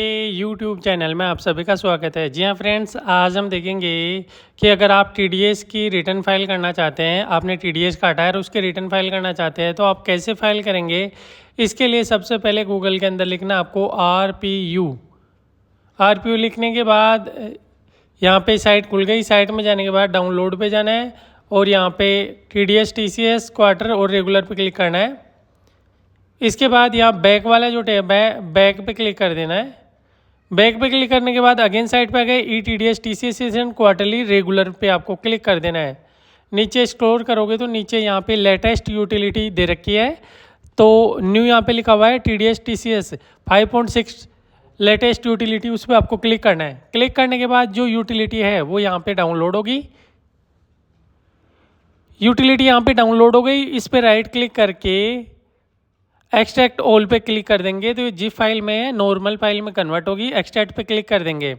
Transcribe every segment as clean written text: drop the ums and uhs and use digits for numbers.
YouTube channel में आप सभी का स्वागत है। जी हाँ फ्रेंड्स, आज हम देखेंगे कि अगर आप टीडीएस की रिटर्न फाइल करना चाहते हैं, आपने टीडीएस काटा है और उसके रिटर्न फाइल करना चाहते हैं तो आप कैसे फाइल करेंगे। इसके लिए सबसे पहले गूगल के अंदर लिखना आपको आरपीयू लिखने के बाद यहाँ पे साइट खुल गई। साइट में जाने के बाद डाउनलोड पे जाना है और यहाँ पे टीडीएस टीसीएस क्वार्टर और रेगुलर पे क्लिक करना है। इसके बाद यहाँ बैक वाला जो टैब है बैक पे क्लिक कर देना है। बैक पे क्लिक करने के बाद अगेन साइड पे आ गए ईटीडीएस टीसीएस क्वार्टरली रेगुलर पे आपको क्लिक कर देना है। नीचे स्क्रॉल करोगे तो नीचे यहाँ पे लेटेस्ट यूटिलिटी दे रखी है, तो न्यू यहाँ पे लिखा हुआ है टीडीएस टीसीएस 5.6 लेटेस्ट यूटिलिटी, उस पर आपको क्लिक करना है। क्लिक करने के बाद जो यूटिलिटी है वो यहाँ पे डाउनलोड होगी। यूटिलिटी यहाँ पे डाउनलोड हो गई। इस पर राइट क्लिक करके एक्सट्रैक्ट ऑल पे क्लिक कर देंगे तो ये जिप फाइल में नॉर्मल फाइल में कन्वर्ट होगी। एक्सट्रैक्ट पे क्लिक कर देंगे।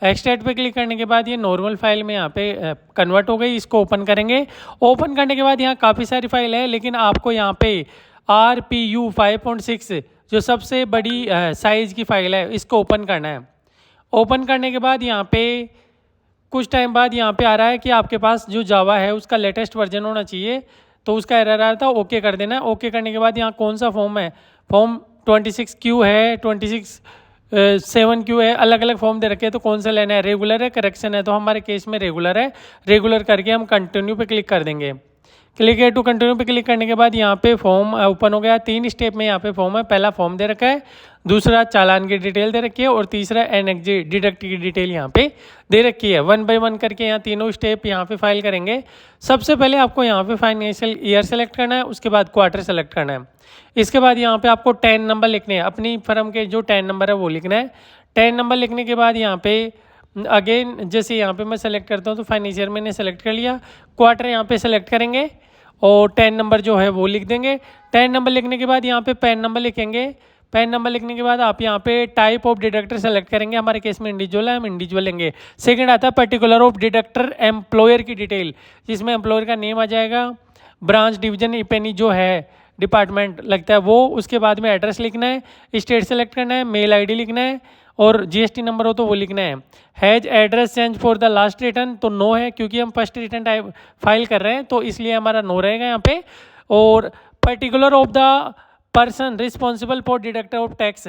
एक्सट्रैक्ट पे क्लिक करने के बाद ये नॉर्मल फाइल में यहाँ पे कन्वर्ट हो गई। इसको ओपन करेंगे। ओपन करने के बाद यहाँ काफ़ी सारी फाइल है, लेकिन आपको यहाँ पे RPU 5.6 जो सबसे बड़ी साइज़ की फाइल है इसको ओपन करना है। ओपन करने के बाद यहाँ पे कुछ टाइम बाद यहाँ पे आ रहा है कि आपके पास जो जावा है उसका लेटेस्ट वर्जन होना चाहिए, तो उसका एरर आ रहा था। ओके कर देना है। ओके करने के बाद यहाँ कौन सा फॉर्म है, फॉर्म 26Q है, 26/7Q है, अलग अलग फॉर्म दे रखे हैं, तो कौन सा लेना है, रेगुलर है करेक्शन है, तो हमारे केस में रेगुलर है। रेगुलर करके हम कंटिन्यू पे क्लिक कर देंगे। क्लिक है टू कंटिन्यू पे क्लिक करने के बाद यहाँ पे फॉर्म ओपन हो गया। 3 स्टेप में यहाँ पे फॉर्म है। पहला फॉर्म दे रखा है, दूसरा चालान की डिटेल दे रखी है और तीसरा एनएक्जी डिडक्ट की डिटेल यहाँ पे दे रखी है। 1 बाय 1 करके यहाँ तीनों स्टेप यहाँ पे फाइल करेंगे। सबसे पहले आपको यहाँ पे फाइनेंशियल ईयर सेलेक्ट करना है, उसके बाद क्वार्टर सेलेक्ट करना है। इसके बाद यहाँ पे आपको 10 नंबर लिखने हैं, अपनी फर्म के जो 10 नंबर है वो लिखना है। 10 नंबर लिखने के बाद यहाँ पे अगेन जैसे यहाँ पे मैं सेलेक्ट करता हूँ तो फाइनेंशियल मैंने सेलेक्ट कर लिया। क्वार्टर यहाँ पे सेलेक्ट करेंगे और 10 नंबर जो है वो लिख देंगे। 10 नंबर लिखने के बाद यहाँ पे पैन नंबर लिखेंगे। पैन नंबर लिखने के बाद आप यहाँ पे टाइप ऑफ डिडक्टर सेलेक्ट करेंगे। हमारे केस में इंडिविजुअल है, हम इंडिविजुअल लेंगे। सेकंड आता है पर्टिकुलर ऑफ डिडक्टर एम्प्लॉयर की डिटेल, जिसमें एम्प्लॉयर का नेम आ जाएगा, ब्रांच डिवीजन इपेनी जो है डिपार्टमेंट लगता है वो, उसके बाद में एड्रेस लिखना है, स्टेट सेलेक्ट करना है, मेल ID लिखना है और GST नंबर हो तो वो लिखना है। Has address change for the last return तो नो है, क्योंकि हम फर्स्ट रिटर्न टाइप फाइल कर रहे हैं तो इसलिए हमारा नो रहेगा यहाँ पे। और particular of the person responsible for deductor of tax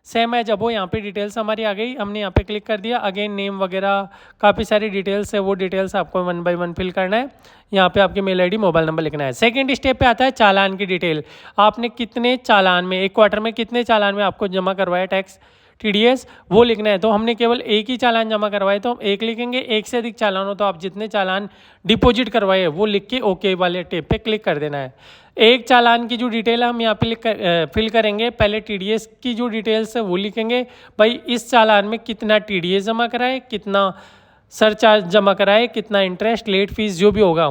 same है, जब वो यहाँ पे डिटेल्स हमारी आ गई, हमने यहाँ पे क्लिक कर दिया। अगेन नेम वगैरह काफ़ी सारी डिटेल्स है, वो डिटेल्स आपको 1 बाय 1 फिल करना है। यहाँ पे आपकी मेल ID मोबाइल नंबर लिखना है। सेकंड स्टेप पे आता है चालान की डिटेल। आपने कितने चालान में, एक क्वार्टर में कितने चालान में आपको जमा करवाया टैक्स TDS वो लिखना है। तो हमने केवल एक ही चालान जमा करवाए तो हम एक लिखेंगे। एक से अधिक चालान हो तो आप जितने चालान डिपॉजिट करवाए वो लिख के ओके वाले टेप पे क्लिक कर देना है। एक चालान की जो डिटेल है हम यहाँ पे फिल करेंगे। पहले TDS की जो डिटेल्स है वो लिखेंगे, भाई इस चालान में कितना TDS जमा कराए, कितना सरचार्ज जमा कराए, कितना इंटरेस्ट लेट फीस जो भी होगा।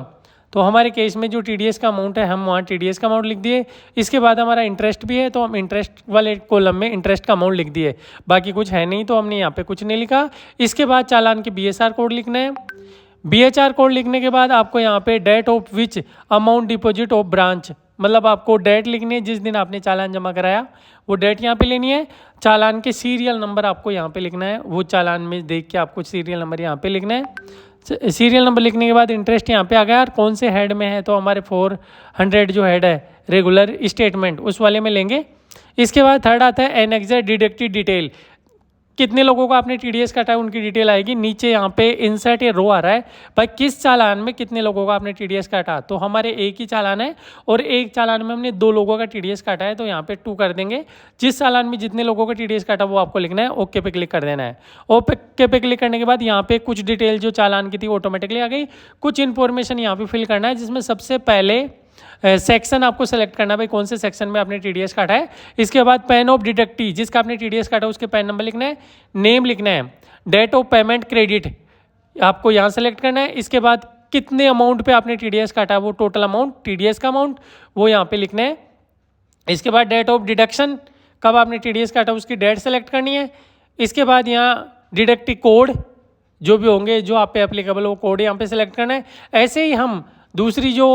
तो हमारे केस में जो TDS का अमाउंट है हम वहाँ TDS का अमाउंट लिख दिए। इसके बाद हमारा इंटरेस्ट भी है तो हम इंटरेस्ट वाले कॉलम में इंटरेस्ट का अमाउंट लिख दिए। बाकी कुछ है नहीं तो हमने यहाँ पे कुछ नहीं लिखा। इसके बाद चालान के BHR कोड लिखना है। BHR कोड लिखने के बाद आपको यहाँ पे date of which amount deposit of branch, मतलब आपको डेट लिखनी है जिस दिन आपने चालान जमा कराया वो डेट यहाँ पे लेनी है। चालान के सीरियल नंबर आपको यहाँ पे लिखना है, वो चालान में देख के आपको सीरियल नंबर यहाँ पे लिखना है। सीरियल नंबर लिखने के बाद इंटरेस्ट यहाँ पे आ गया और कौन से हेड में है तो हमारे 400 जो हेड है रेगुलर स्टेटमेंट उस वाले में लेंगे। इसके बाद थर्ड आता है एनेक्सर डिडक्टेड डिटेल, कितने लोगों को आपने TDS काटा है उनकी डिटेल आएगी। नीचे यहाँ पे इंसर्ट ये रो आ रहा है, भाई किस चालान में कितने लोगों का आपने TDS काटा, तो हमारे एक ही चालान है और एक चालान में हमने 2 लोगों का TDS काटा है तो यहाँ पे 2 कर देंगे। जिस चालान में जितने लोगों का TDS काटा वो आपको लिखना है। ओके पे क्लिक कर देना है। ओके पे क्लिक करने के बाद यहाँ पे कुछ डिटेल जो चालान की थी ऑटोमेटिकली आ गई। कुछ इन्फॉर्मेशन यहाँ पे फिल करना है, जिसमें सबसे पहले सेक्शन आपको सेलेक्ट करना है, भाई कौन से सेक्शन में आपने TDS काटा है। इसके बाद पैन ऑफ डिडक्टी, जिसका आपने TDS काटा उसके पैन नंबर लिखना है, नेम लिखना है, डेट ऑफ पेमेंट क्रेडिट आपको यहाँ सेलेक्ट करना है। इसके बाद कितने अमाउंट पे आपने TDS काटा वो टोटल अमाउंट TDS का अमाउंट वो यहाँ पे लिखना है। इसके बाद डेट ऑफ डिडक्शन, कब आपने TDS काटा उसकी डेट सेलेक्ट करनी है। इसके बाद यहाँ डिडक्टी कोड जो भी होंगे जो आप पे एप्लीकेबल वो कोड यहाँ पे सेलेक्ट करना है। ऐसे ही हम दूसरी जो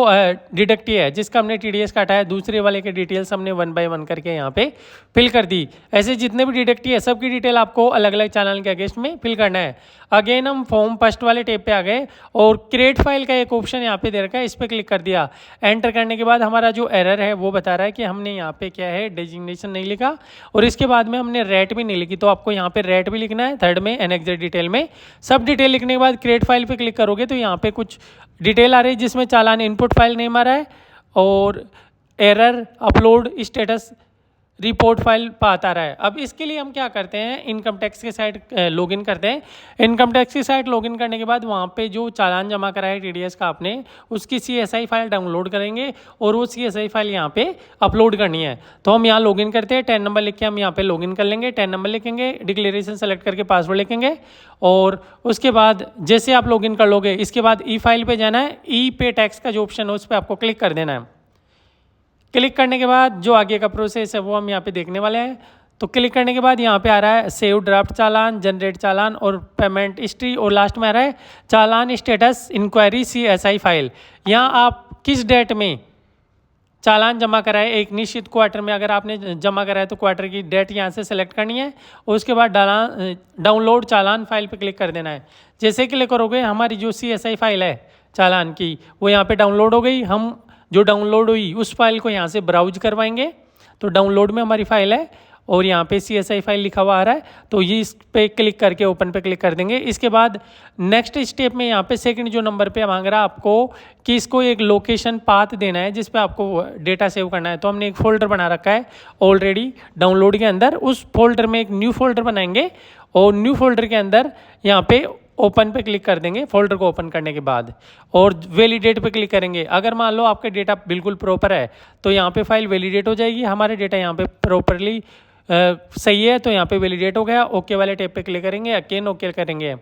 डिडक्टी है जिसका हमने टीडीएस काटा है, दूसरे वाले के डिटेल्स हमने 1 बाय 1 करके यहाँ पे फिल कर दी। ऐसे जितने भी डिडक्टी है सबकी डिटेल आपको अलग अलग चालान के अगेंस्ट में फिल करना है। अगेन हम फॉर्म फर्स्ट वाले टेप पे आ गए और क्रिएट फाइल का एक ऑप्शन यहाँ पे दे रखा है, इस पर क्लिक कर दिया। एंटर करने के बाद हमारा जो एरर है वो बता रहा है कि हमने यहाँ पे क्या है डेजिग्नेशन नहीं लिखा और इसके बाद में हमने रेट भी नहीं लिखी, तो आपको यहाँ पे रेट भी लिखना है थर्ड में एनेक्सर डिटेल में। सब डिटेल लिखने के बाद क्रिएट फाइल पे क्लिक करोगे तो यहाँ पे कुछ डिटेल आ रही है जिसमें चालान इनपुट फाइल नेम आ रहा है और error upload status report file path आ रहा है। अब इसके लिए हम क्या करते हैं, इनकम टैक्स के साइट लॉगिन करते हैं। इनकम टैक्स की साइट लॉगिन करने के बाद वहाँ पे जो चालान जमा करा है टीडीएस का आपने, उसकी CSI फाइल डाउनलोड करेंगे और वो CSI फाइल यहाँ पे अपलोड करनी है। तो हम यहाँ लॉगिन करते हैं, 10 नंबर लिख के हम यहाँ पे लॉगिन कर लेंगे। 10 नंबर लिखेंगे, डिक्लेरेशन सेलेक्ट करके पासवर्ड लिखेंगे और उसके बाद जैसे आप लॉगिन कर लोगे इसके बाद ई फाइल पे जाना है। ई पे टैक्स का जो ऑप्शन है उस पर आपको क्लिक कर देना है। क्लिक करने के बाद जो आगे का प्रोसेस है वो हम यहाँ पे देखने वाले हैं। तो क्लिक करने के बाद यहाँ पे आ रहा है सेव ड्राफ्ट चालान, जनरेट चालान और पेमेंट हिस्ट्री और लास्ट में आ रहा है चालान स्टेटस इंक्वायरी CSI फाइल। यहाँ आप किस डेट में चालान जमा कराए, एक निश्चित क्वार्टर में अगर आपने जमा कराया तो क्वार्टर की डेट यहाँ से सेलेक्ट करनी है और उसके बाद डाउनलोड चालान फाइल पे क्लिक कर देना है। जैसे क्लिक करोगे हमारी जो CSI फाइल है चालान की वो यहाँ पे डाउनलोड हो गई। हम जो डाउनलोड हुई उस फाइल को यहाँ से ब्राउज करवाएंगे तो डाउनलोड में हमारी फाइल है और यहाँ पे CSI फाइल लिखा हुआ आ रहा है, तो ये इस पे क्लिक करके ओपन पे क्लिक कर देंगे। इसके बाद नेक्स्ट स्टेप में यहाँ पे सेकंड जो नंबर पे मांग रहा है आपको कि इसको एक लोकेशन पाथ देना है जिस पे आपको डेटा सेव करना है। तो हमने एक फोल्डर बना रखा है ऑलरेडी डाउनलोड के अंदर, उस फोल्डर में एक न्यू फोल्डर बनाएंगे और न्यू फोल्डर के अंदर यहाँ पे ओपन पे क्लिक कर देंगे फोल्डर को ओपन करने के बाद और वैलिडेट पे क्लिक करेंगे। अगर मान लो आपका डेटा बिल्कुल प्रॉपर है तो यहाँ पे फाइल वैलिडेट हो जाएगी। हमारे डेटा यहाँ पे प्रॉपरली सही है तो यहाँ पे वैलिडेट हो गया। ओके वाले टैब पे क्लिक करेंगे, अगेन ओके करेंगे।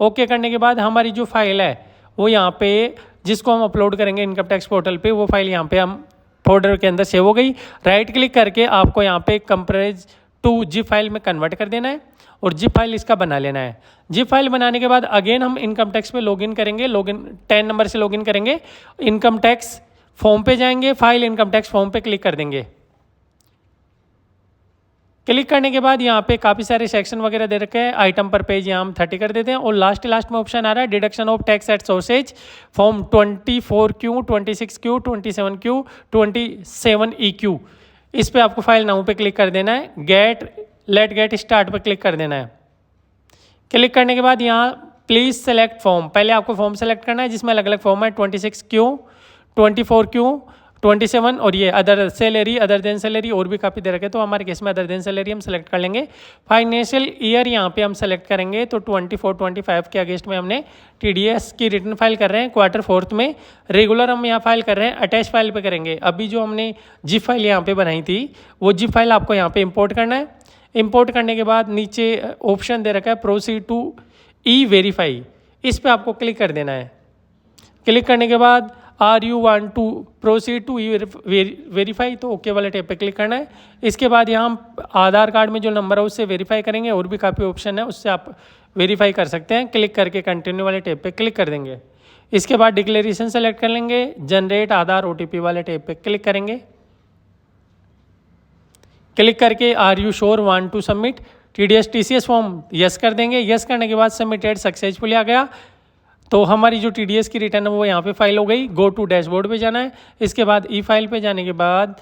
ओके करने के बाद हमारी जो फाइल है वो यहाँ पे जिसको हम अपलोड करेंगे इनकम टैक्स पोर्टल पे, वो फाइल यहाँ पे हम फोल्डर के अंदर सेव हो गई। राइट क्लिक करके आपको यहाँ पे कंप्रेस टू जिप फाइल में कन्वर्ट कर देना है और जिप फाइल इसका बना लेना है। जिप फाइल बनाने के बाद अगेन हम इनकम टैक्स पे लॉगिन करेंगे, 10 नंबर से लॉगिन करेंगे। इनकम टैक्स फॉर्म पे जाएंगे, फाइल इनकम टैक्स फॉर्म पे क्लिक कर देंगे। क्लिक करने के बाद यहाँ पे काफ़ी सारे सेक्शन वगैरह दे रखे हैं। आइटम पर पेज यहाँ हम 30 कर देते हैं और लास्ट में ऑप्शन आ रहा है deduction of tax at sources form 24Q, 26Q, 27Q, 27EQ। इस पे आपको फाइल नाउ पे क्लिक कर देना है। लेट स्टार्ट पर क्लिक कर देना है। क्लिक करने के बाद यहाँ प्लीज़ सेलेक्ट फॉर्म, पहले आपको फॉर्म सेलेक्ट करना है जिसमें अलग अलग फॉर्म है 26Q, 24Q, 27 और ये other salary, other than salary और भी काफ़ी दे रखे, तो हमारे केस में अदर देन सैलरी हम सेलेक्ट कर लेंगे। फाइनेंशियल ईयर यहाँ पे हम सेलेक्ट करेंगे तो 24-25 के अगेंस्ट में हमने टीडीएस की रिटर्न फाइल कर रहे हैं क्वार्टर 4 में। रेगुलर हम यहाँ फाइल कर रहे हैं, अटैच फाइल पे करेंगे। अभी जो हमने जिप फाइल यहाँ पे बनाई थी वो जिप फाइल आपको यहाँ पे इंपोर्ट करना है। इंपोर्ट करने के बाद नीचे ऑप्शन दे रखा है प्रोसीड टू ई वेरीफाई, इस पर आपको क्लिक कर देना है। क्लिक करने के बाद are you want to proceed to verify, तो ओके वाले टैब पे क्लिक करना है। इसके बाद यहाँ हम आधार कार्ड में जो नंबर है उससे वेरीफाई करेंगे, और भी काफ़ी ऑप्शन है उससे आप वेरीफाई कर सकते हैं। क्लिक करके कंटिन्यू वाले टैब पे क्लिक कर देंगे। इसके बाद डिक्लेरेशन सेलेक्ट कर लेंगे, जनरेट आधार OTP वाले टैब पे क्लिक करेंगे। क्लिक करके are you sure want to submit TDS TCS form yes कर देंगे। यस करने के बाद सबमिटेड सक्सेसफुली आ गया, तो हमारी जो TDS की रिटर्न है वो यहाँ पे फाइल हो गई। गो टू डैशबोर्ड पे जाना है। इसके बाद ई फाइल पे जाने के बाद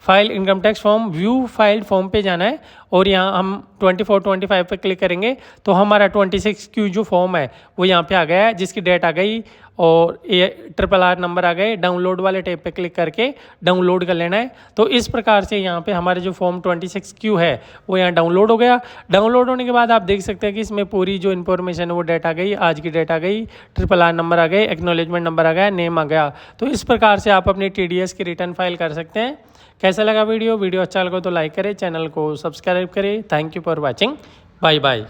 file income tax form view filed form पे जाना है और यहाँ हम 24-25 पे क्लिक करेंगे तो हमारा 26Q जो फॉर्म है वो यहाँ पे आ गया है, जिसकी डेट आ गई और ये RRR नंबर आ गए। डाउनलोड वाले टैब पे क्लिक करके डाउनलोड कर लेना है। तो इस प्रकार से यहाँ पे हमारे जो फॉर्म 26Q है वो यहाँ डाउनलोड हो गया। डाउनलोड होने के बाद आप देख सकते हैं कि इसमें पूरी जो इन्फॉर्मेशन है वो डेट आ गई, आज की डेट आ गई, RRR नंबर आ गए, एक्नॉलेजमेंट नंबर आ गया, नेम आ गया। तो इस प्रकार से आप अपनी TDS की रिटर्न फाइल कर सकते हैं। कैसा लगा वीडियो अच्छा लगा तो लाइक करें, चैनल को सब्सक्राइब करें। Thank you for watching, bye bye.